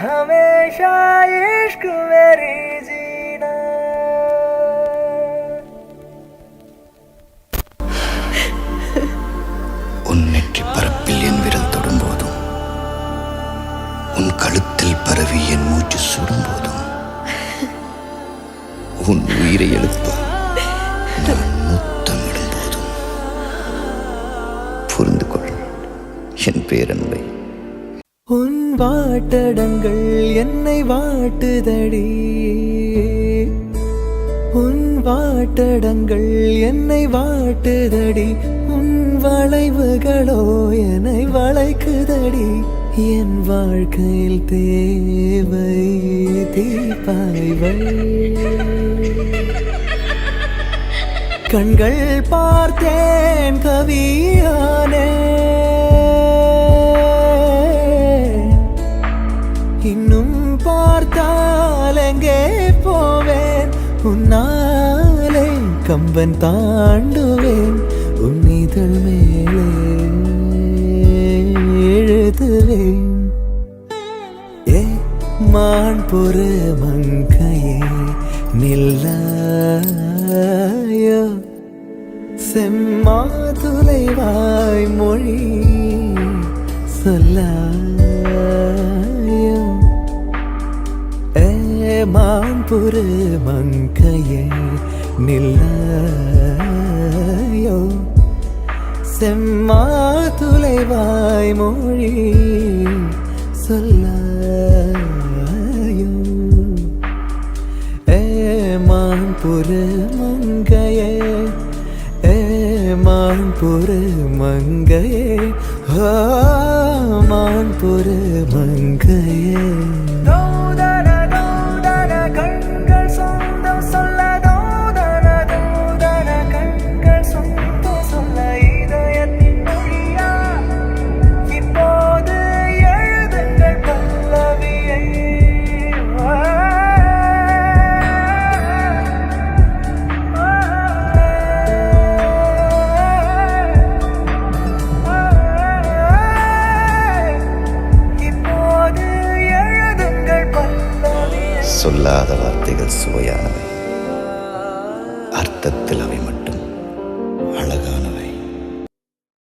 हमेशा इश्क मेरी जीना. உன் நெற்றி பரப்பில் என் விரல் தொடும்போதும், உன் கழுத்தில் பரவி என் மூச்சு சுடும்போதும், உன் உயிரை எழுப்ப நான் முத்தமிடும் போதும் புரிந்து கொள் என் பேரன்பை. உன் வாட்டடங்கள் என்னை வாட்டுதடி, உன் வாட்டடங்கள் என்னை வாட்டுதடி, உன் வளைவுகளோ என்னை வளைக்குதடி. என் வாழ்க்கையில் தேவை தீபாய்கள். கண்கள் பார்த்தேன் கவியானே, இன்னும் பார்த்தால் எங்கே போவேன். உன்னாலே கம்பன் தாண்டுவேன், உன் இதழ் மேலே எழுதுவேன். ஏ மான் பொறு மங்கையே நில்லாயோ, செம்மாதுளைவாய் மொழி சொல்லாயோ. ஏ மான் பொறு மங்கையே நில்லாயோ, செம்மாதுளைவாய் மொழி சொல்லாயோ. ஏ மான் பொறு மங்கையே, ஏ மான் பொறு மங்கையே, மான் பொறு மங்கையே. கண்கள் சொந்தம் சொல்ல, கண்கள் சொந்தம் சொல்ல, இதயத்தின் மொழியா இப்போது எழுதுங்கள் பல்லவியை. இப்போது எழுதுங்கள் பல்லவியை. சொல்லாத வார்த்தைகள் சுவையானவை, அர்த்தத்தில் அவை மட்டும்.